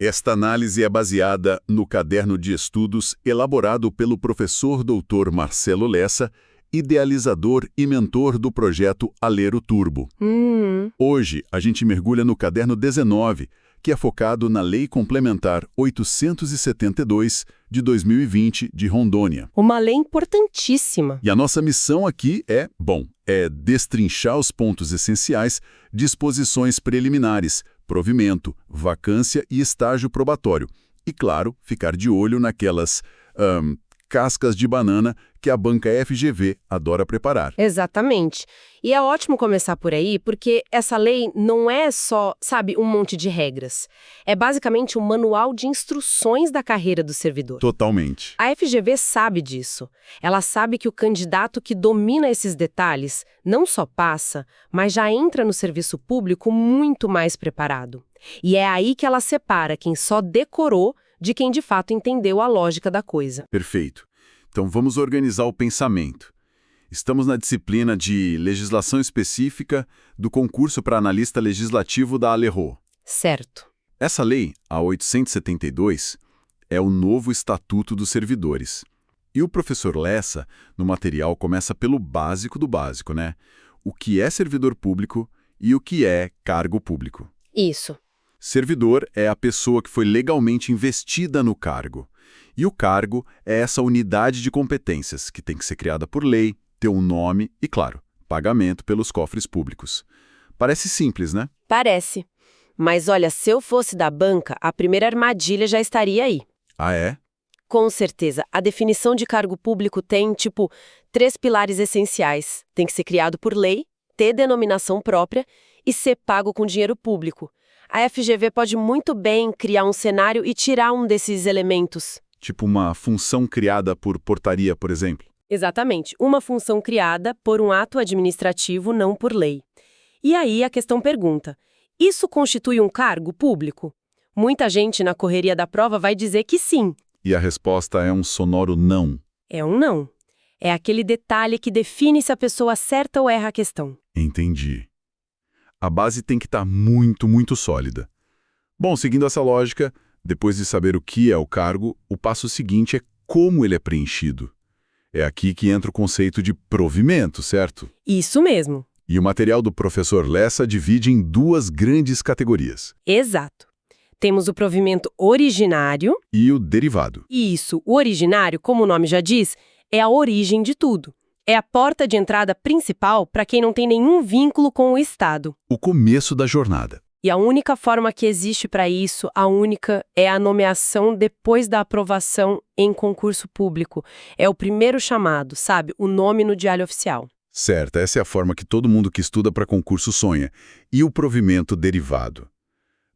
Esta análise é baseada no caderno de estudos elaborado pelo professor Dr. Marcelo Lessa, idealizador e mentor do projeto Alero Turbo. Hoje, a gente mergulha no caderno 19, que é focado na Lei Complementar 872 de 2020 de Rondônia. Uma lei importantíssima. E a nossa missão aqui é destrinchar os pontos essenciais, disposições preliminares, provimento, vacância e estágio probatório. E, claro, ficar de olho naquelas cascas de banana que a banca FGV adora preparar. Exatamente. E é ótimo começar por aí, porque essa lei não é só, um monte de regras. É basicamente um manual de instruções da carreira do servidor. Totalmente. A FGV sabe disso. Ela sabe que o candidato que domina esses detalhes não só passa, mas já entra no serviço público muito mais preparado. E é aí que ela separa quem só decorou de quem de fato entendeu a lógica da coisa. Perfeito. Então vamos organizar o pensamento. Estamos na disciplina de Legislação Específica do concurso para analista legislativo da Alero. Certo. Essa lei, a 872, é o novo Estatuto dos Servidores. E o professor Lessa, no material, começa pelo básico do básico, né? O que é servidor público e o que é cargo público. Isso. Servidor é a pessoa que foi legalmente investida no cargo. E o cargo é essa unidade de competências que tem que ser criada por lei, ter um nome e, claro, pagamento pelos cofres públicos. Parece simples, né? Parece. Mas olha, se eu fosse da banca, a primeira armadilha já estaria aí. Ah, é? Com certeza. A definição de cargo público tem, 3 pilares essenciais. Tem que ser criado por lei, ter denominação própria e ser pago com dinheiro público. A FGV pode muito bem criar um cenário e tirar um desses elementos. Tipo uma função criada por portaria, por exemplo? Exatamente. Uma função criada por um ato administrativo, não por lei. E aí a questão pergunta, isso constitui um cargo público? Muita gente na correria da prova vai dizer que sim. E a resposta é um sonoro não. É um não. É aquele detalhe que define se a pessoa acerta ou erra a questão. Entendi. A base tem que estar muito, muito sólida. Bom, seguindo essa lógica, depois de saber o que é o cargo, o passo seguinte é como ele é preenchido. É aqui que entra o conceito de provimento, certo? Isso mesmo. E o material do professor Lessa divide em 2 grandes categorias. Exato. Temos o provimento originário. E o derivado. Isso, o originário, como o nome já diz, é a origem de tudo. É a porta de entrada principal para quem não tem nenhum vínculo com o Estado. O começo da jornada. E a única forma que existe para isso, é a nomeação depois da aprovação em concurso público. É o primeiro chamado, o nome no diário oficial. Certo, essa é a forma que todo mundo que estuda para concurso sonha. E o provimento derivado?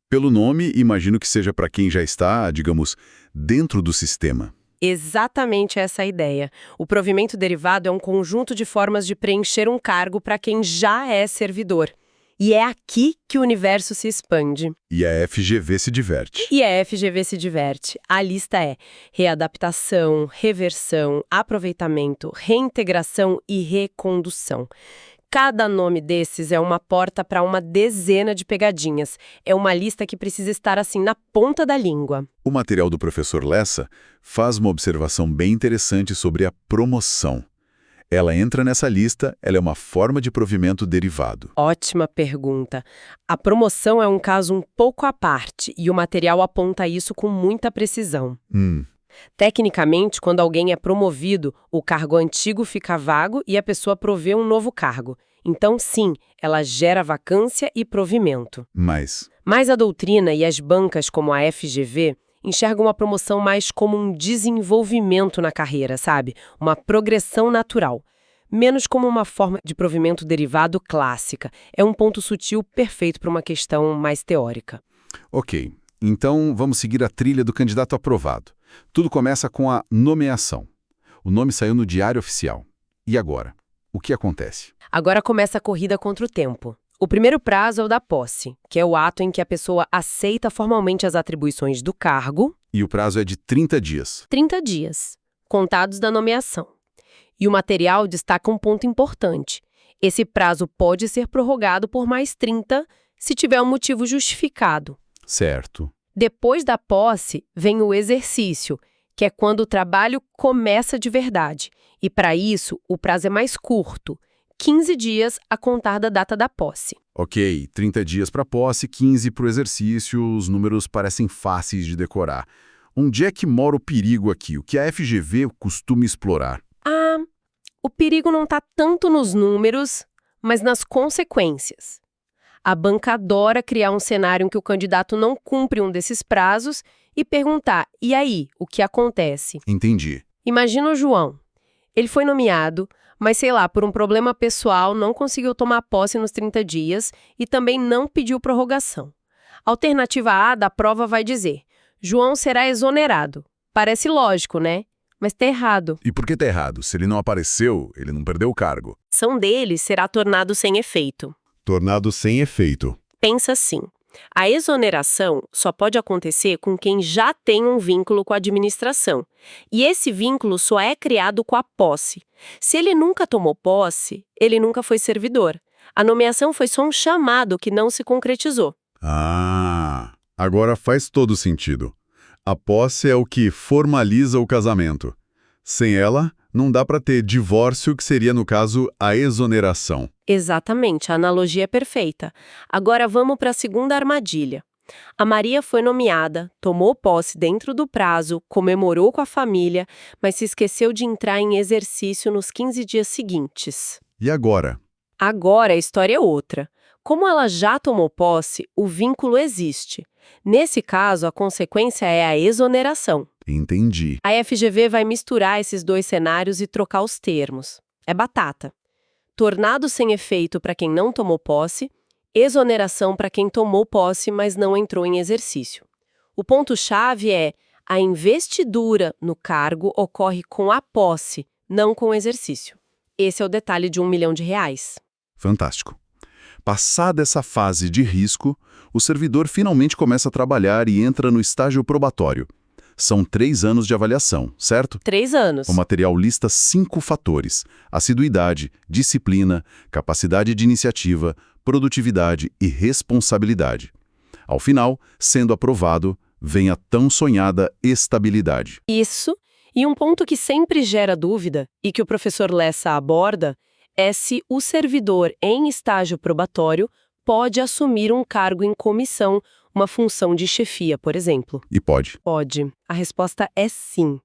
Pelo nome, imagino que seja para quem já está, digamos, dentro do sistema. Exatamente essa é a ideia. O provimento derivado é um conjunto de formas de preencher um cargo para quem já é servidor. E é aqui que o universo se expande. E a FGV se diverte. A lista é readaptação, reversão, aproveitamento, reintegração e recondução. Cada nome desses é uma porta para uma dezena de pegadinhas. É uma lista que precisa estar na ponta da língua. O material do professor Lessa faz uma observação bem interessante sobre a promoção. Ela entra nessa lista, ela é uma forma de provimento derivado. Ótima pergunta. A promoção é um caso um pouco à parte e o material aponta isso com muita precisão. Tecnicamente, quando alguém é promovido, o cargo antigo fica vago e a pessoa provê um novo cargo. Então, sim, ela gera vacância e provimento. Mas a doutrina e as bancas como a FGV enxergam a promoção mais como um desenvolvimento na carreira, uma progressão natural. Menos como uma forma de provimento derivado clássica. É um ponto sutil perfeito para uma questão mais teórica. Ok, então vamos seguir a trilha do candidato aprovado. Tudo começa com a nomeação. O nome saiu no Diário Oficial. E agora? O que acontece? Agora começa a corrida contra o tempo. O primeiro prazo é o da posse, que é o ato em que a pessoa aceita formalmente as atribuições do cargo. E o prazo é de 30 dias. 30 dias, contados da nomeação. E o material destaca um ponto importante. Esse prazo pode ser prorrogado por mais 30 se tiver um motivo justificado. Certo. Depois da posse, vem o exercício, que é quando o trabalho começa de verdade. E para isso, o prazo é mais curto, 15 dias a contar da data da posse. Ok, 30 dias para posse, 15 para o exercício, os números parecem fáceis de decorar. Onde é que mora o perigo aqui? O que a FGV costuma explorar? O perigo não está tanto nos números, mas nas consequências. A banca adora criar um cenário em que o candidato não cumpre um desses prazos e perguntar, e aí, o que acontece? Entendi. Imagina o João. Ele foi nomeado, mas sei lá, por um problema pessoal não conseguiu tomar posse nos 30 dias e também não pediu prorrogação. A alternativa A da prova vai dizer, João será exonerado. Parece lógico, né? Mas tá errado. E por que tá errado? Se ele não apareceu, ele não perdeu o cargo. A ação dele será tornado sem efeito. Tornado sem efeito. Pensa assim, a exoneração só pode acontecer com quem já tem um vínculo com a administração. E esse vínculo só é criado com a posse. Se ele nunca tomou posse, ele nunca foi servidor. A nomeação foi só um chamado que não se concretizou. Agora faz todo sentido. A posse é o que formaliza o casamento. Sem ela, não dá para ter divórcio, que seria, no caso, a exoneração. Exatamente, a analogia é perfeita. Agora vamos para a segunda armadilha. A Maria foi nomeada, tomou posse dentro do prazo, comemorou com a família, mas se esqueceu de entrar em exercício nos 15 dias seguintes. E agora? Agora a história é outra. Como ela já tomou posse, o vínculo existe. Nesse caso, a consequência é a exoneração. Entendi. A FGV vai misturar esses dois cenários e trocar os termos. É batata. Tornado sem efeito para quem não tomou posse, exoneração para quem tomou posse, mas não entrou em exercício. O ponto-chave é a investidura no cargo ocorre com a posse, não com o exercício. Esse é o detalhe de R$1 milhão. Fantástico. Passada essa fase de risco, o servidor finalmente começa a trabalhar e entra no estágio probatório. São 3 anos de avaliação, certo? 3 anos. O material lista 5 fatores: assiduidade, disciplina, capacidade de iniciativa, produtividade e responsabilidade. Ao final, sendo aprovado, vem a tão sonhada estabilidade. Isso, e um ponto que sempre gera dúvida, e que o professor Lessa aborda, é se o servidor em estágio probatório pode assumir um cargo em comissão, uma função de chefia, por exemplo. E pode? Pode. A resposta é sim.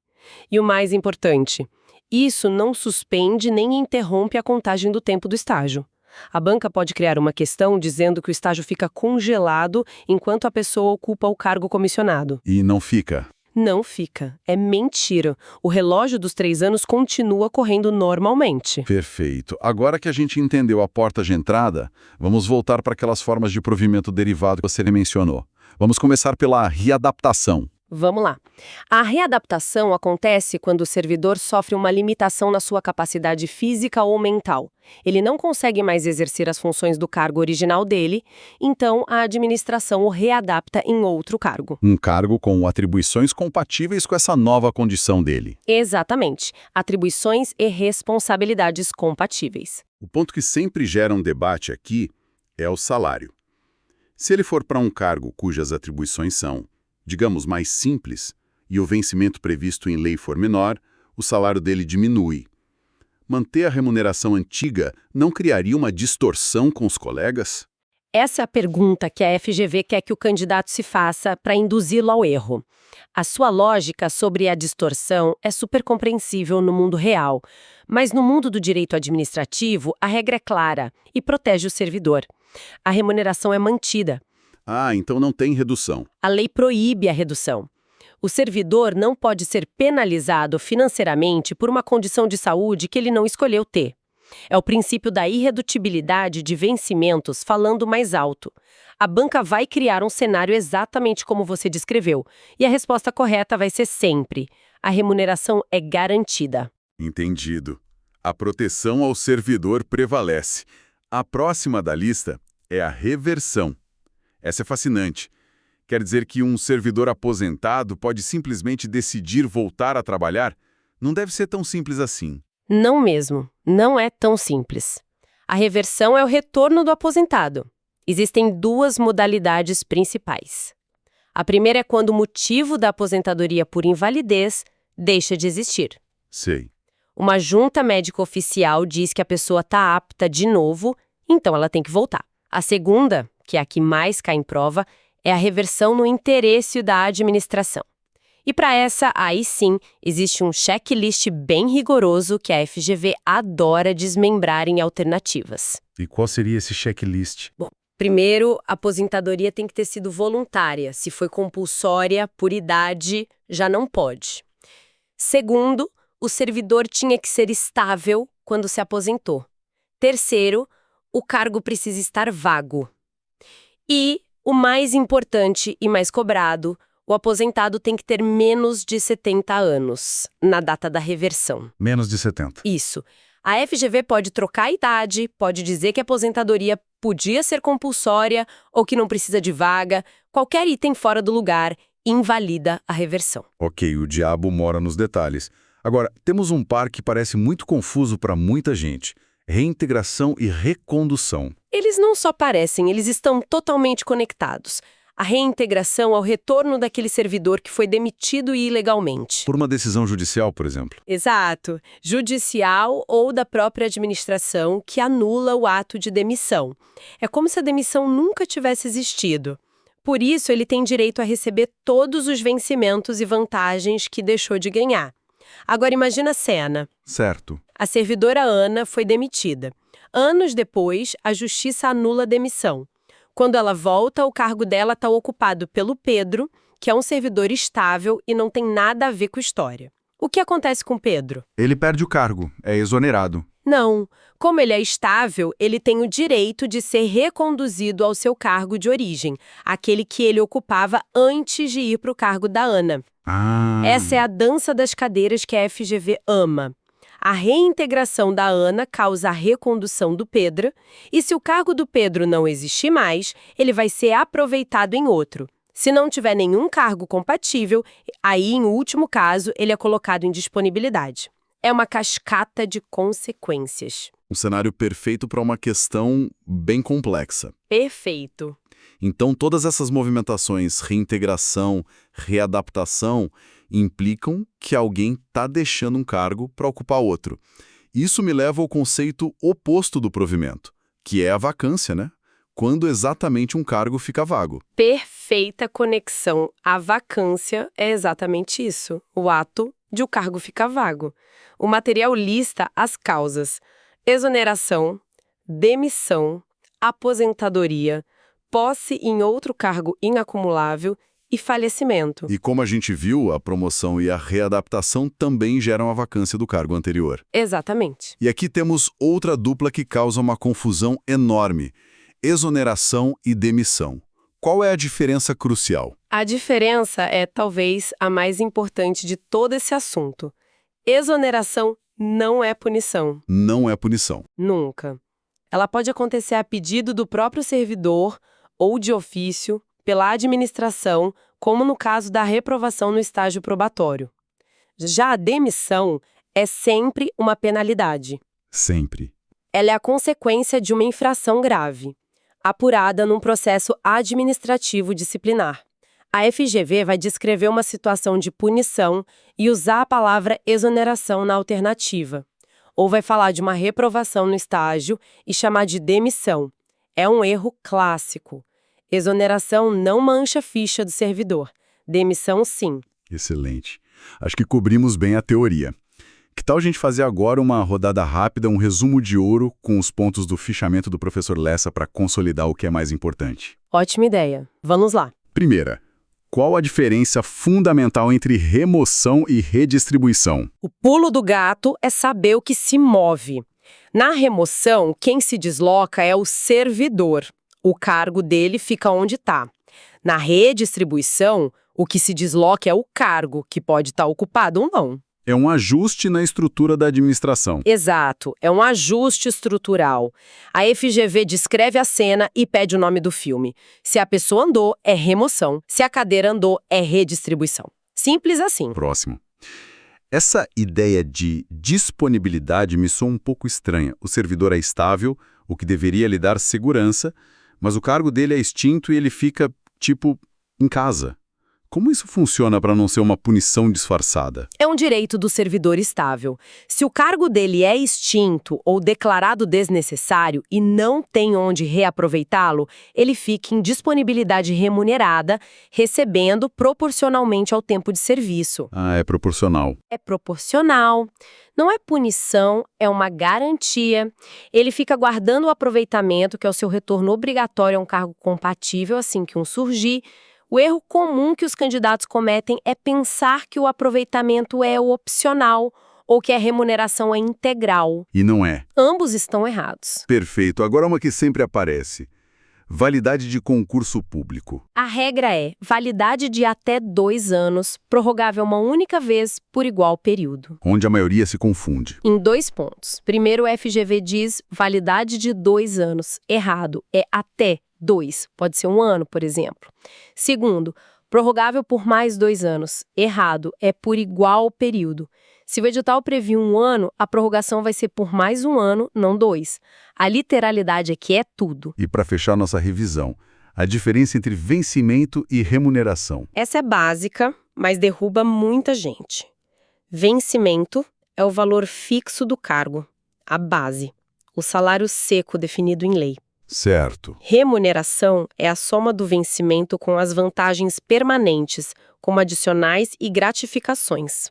E o mais importante, isso não suspende nem interrompe a contagem do tempo do estágio. A banca pode criar uma questão dizendo que o estágio fica congelado enquanto a pessoa ocupa o cargo comissionado. E não fica? Não fica. É mentira. O relógio dos 3 anos continua correndo normalmente. Perfeito. Agora que a gente entendeu a porta de entrada, vamos voltar para aquelas formas de provimento derivado que você mencionou. Vamos começar pela readaptação. Vamos lá. A readaptação acontece quando o servidor sofre uma limitação na sua capacidade física ou mental. Ele não consegue mais exercer as funções do cargo original dele, então a administração o readapta em outro cargo. Um cargo com atribuições compatíveis com essa nova condição dele. Exatamente. Atribuições e responsabilidades compatíveis. O ponto que sempre gera um debate aqui é o salário. Se ele for para um cargo cujas atribuições são, digamos, mais simples, e o vencimento previsto em lei for menor, o salário dele diminui. Manter a remuneração antiga não criaria uma distorção com os colegas? Essa é a pergunta que a FGV quer que o candidato se faça para induzi-lo ao erro. A sua lógica sobre a distorção é super compreensível no mundo real, mas no mundo do direito administrativo, a regra é clara e protege o servidor. A remuneração é mantida. Então não tem redução. A lei proíbe a redução. O servidor não pode ser penalizado financeiramente por uma condição de saúde que ele não escolheu ter. É o princípio da irredutibilidade de vencimentos falando mais alto. A banca vai criar um cenário exatamente como você descreveu, e a resposta correta vai ser sempre: a remuneração é garantida. Entendido. A proteção ao servidor prevalece. A próxima da lista é a reversão. Essa é fascinante. Quer dizer que um servidor aposentado pode simplesmente decidir voltar a trabalhar? Não deve ser tão simples assim. Não mesmo. Não é tão simples. A reversão é o retorno do aposentado. Existem 2 modalidades principais. A primeira é quando o motivo da aposentadoria por invalidez deixa de existir. Sei. Uma junta médica oficial diz que a pessoa está apta de novo, então ela tem que voltar. A segunda, que é a que mais cai em prova, é a reversão no interesse da administração. E para essa, aí sim, existe um checklist bem rigoroso que a FGV adora desmembrar em alternativas. E qual seria esse checklist? Bom, primeiro, a aposentadoria tem que ter sido voluntária. Se foi compulsória, por idade, já não pode. Segundo, o servidor tinha que ser estável quando se aposentou. Terceiro, o cargo precisa estar vago. E, o mais importante e mais cobrado, o aposentado tem que ter menos de 70 anos na data da reversão. Menos de 70. Isso. A FGV pode trocar a idade, pode dizer que a aposentadoria podia ser compulsória ou que não precisa de vaga. Qualquer item fora do lugar invalida a reversão. Ok, o diabo mora nos detalhes. Agora, temos um par que parece muito confuso para muita gente. Reintegração e recondução. Eles não só parecem, eles estão totalmente conectados. A reintegração é o retorno daquele servidor que foi demitido ilegalmente. Por uma decisão judicial, por exemplo. Exato. Judicial ou da própria administração que anula o ato de demissão. É como se a demissão nunca tivesse existido. Por isso, ele tem direito a receber todos os vencimentos e vantagens que deixou de ganhar. Agora imagina a cena. Certo. A servidora Ana foi demitida. Anos depois, a justiça anula a demissão. Quando ela volta, o cargo dela está ocupado pelo Pedro, que é um servidor estável e não tem nada a ver com a história. O que acontece com Pedro? Ele perde o cargo, é exonerado. Não. Como ele é estável, ele tem o direito de ser reconduzido ao seu cargo de origem, aquele que ele ocupava antes de ir para o cargo da Ana. Essa é a dança das cadeiras que a FGV ama. A reintegração da Ana causa a recondução do Pedro, e se o cargo do Pedro não existir mais, ele vai ser aproveitado em outro. Se não tiver nenhum cargo compatível, aí, em último caso, ele é colocado em disponibilidade. É uma cascata de consequências. Um cenário perfeito para uma questão bem complexa. Perfeito. Então, todas essas movimentações, reintegração, readaptação, implicam que alguém está deixando um cargo para ocupar outro. Isso me leva ao conceito oposto do provimento, que é a vacância, né? Quando exatamente um cargo fica vago. Perfeita conexão. A vacância é exatamente isso, o ato de o cargo ficar vago. O material lista as causas: exoneração, demissão, aposentadoria, posse em outro cargo inacumulável e falecimento. E como a gente viu, a promoção e a readaptação também geram a vacância do cargo anterior. Exatamente. E aqui temos outra dupla que causa uma confusão enorme: exoneração e demissão. Qual é a diferença crucial? A diferença é talvez a mais importante de todo esse assunto. Exoneração não é punição. Não é punição. Nunca. Ela pode acontecer a pedido do próprio servidor ou de ofício, pela administração, como no caso da reprovação no estágio probatório. Já a demissão é sempre uma penalidade. Sempre. Ela é a consequência de uma infração grave, apurada num processo administrativo disciplinar. A FGV vai descrever uma situação de punição e usar a palavra exoneração na alternativa. Ou vai falar de uma reprovação no estágio e chamar de demissão. É um erro clássico. Exoneração não mancha a ficha do servidor. Demissão, sim. Excelente. Acho que cobrimos bem a teoria. Que tal a gente fazer agora uma rodada rápida, um resumo de ouro com os pontos do fichamento do professor Lessa para consolidar o que é mais importante? Ótima ideia. Vamos lá. Primeira, qual a diferença fundamental entre remoção e redistribuição? O pulo do gato é saber o que se move. Na remoção, quem se desloca é o servidor. O cargo dele fica onde está. Na redistribuição, o que se desloca é o cargo, que pode estar ocupado ou não. É um ajuste na estrutura da administração. Exato, é um ajuste estrutural. A FGV descreve a cena e pede o nome do filme. Se a pessoa andou, é remoção. Se a cadeira andou, é redistribuição. Simples assim. Próximo. Essa ideia de disponibilidade me soa um pouco estranha. O servidor é estável, o que deveria lhe dar segurança, mas o cargo dele é extinto e ele fica, tipo, em casa. Como isso funciona para não ser uma punição disfarçada? É um direito do servidor estável. Se o cargo dele é extinto ou declarado desnecessário e não tem onde reaproveitá-lo, ele fica em disponibilidade remunerada, recebendo proporcionalmente ao tempo de serviço. Ah, é proporcional. É proporcional. Não é punição, é uma garantia. Ele fica guardando o aproveitamento, que é o seu retorno obrigatório a um cargo compatível assim que um surgir. O erro comum que os candidatos cometem é pensar que o aproveitamento é opcional ou que a remuneração é integral. E não é. Ambos estão errados. Perfeito. Agora uma que sempre aparece. Validade de concurso público. A regra é validade de até 2 anos, prorrogável uma única vez por igual período. Onde a maioria se confunde. Em 2 pontos. Primeiro, o FGV diz validade de 2 anos. Errado. É até 2. Pode ser 1 ano, por exemplo. Segundo, prorrogável por mais 2 anos. Errado. É por igual período. Se o edital previu 1 ano, a prorrogação vai ser por mais 1 ano, não 2. A literalidade aqui é tudo. E para fechar nossa revisão, a diferença entre vencimento e remuneração. Essa é básica, mas derruba muita gente. Vencimento é o valor fixo do cargo, a base, o salário seco definido em lei. Certo. Remuneração é a soma do vencimento com as vantagens permanentes, como adicionais e gratificações.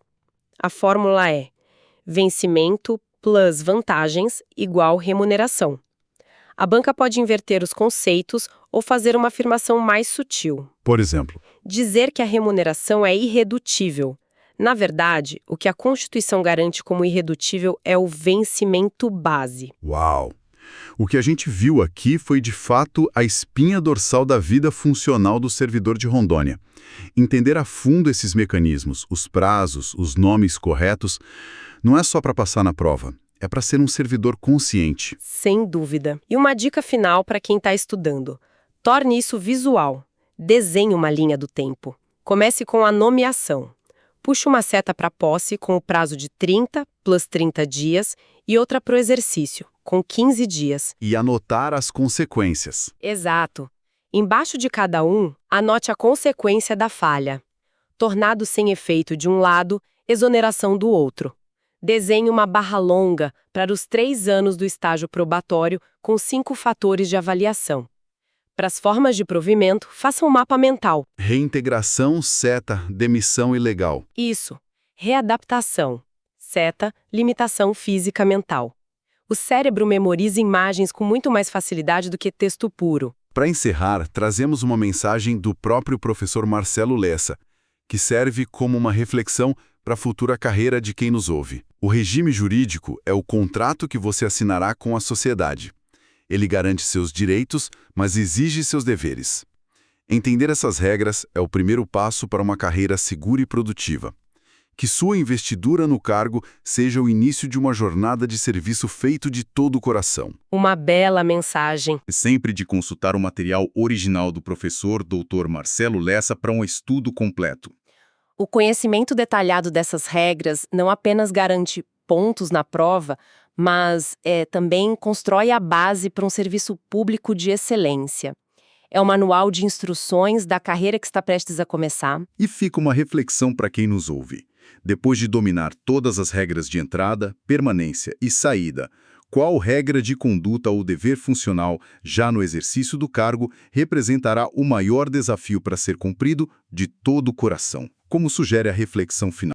A fórmula é vencimento plus vantagens igual remuneração. A banca pode inverter os conceitos ou fazer uma afirmação mais sutil. Por exemplo? Dizer que a remuneração é irredutível. Na verdade, o que a Constituição garante como irredutível é o vencimento base. Uau! O que a gente viu aqui foi, de fato, a espinha dorsal da vida funcional do servidor de Rondônia. Entender a fundo esses mecanismos, os prazos, os nomes corretos, não é só para passar na prova, é para ser um servidor consciente. Sem dúvida. E uma dica final para quem está estudando. Torne isso visual. Desenhe uma linha do tempo. Comece com a nomeação. Puxe uma seta para a posse com o prazo de 30 plus 30 dias e outra para o exercício, com 15 dias. E anotar as consequências. Exato. Embaixo de cada um, anote a consequência da falha. Tornado sem efeito de um lado, exoneração do outro. Desenhe uma barra longa para os 3 anos do estágio probatório com 5 fatores de avaliação. Para as formas de provimento, faça um mapa mental. Reintegração, seta, demissão ilegal. Isso. Readaptação. Seta, limitação física mental. O cérebro memoriza imagens com muito mais facilidade do que texto puro. Para encerrar, trazemos uma mensagem do próprio professor Marcelo Lessa, que serve como uma reflexão para a futura carreira de quem nos ouve. O regime jurídico é o contrato que você assinará com a sociedade. Ele garante seus direitos, mas exige seus deveres. Entender essas regras é o primeiro passo para uma carreira segura e produtiva. Que sua investidura no cargo seja o início de uma jornada de serviço feito de todo o coração. Uma bela mensagem. Sempre de consultar o material original do professor Dr. Marcelo Lessa para um estudo completo. O conhecimento detalhado dessas regras não apenas garante pontos na prova, mas também constrói a base para um serviço público de excelência. É o manual de instruções da carreira que está prestes a começar. E fica uma reflexão para quem nos ouve. Depois de dominar todas as regras de entrada, permanência e saída, qual regra de conduta ou dever funcional, já no exercício do cargo, representará o maior desafio para ser cumprido de todo o coração? Como sugere a reflexão final?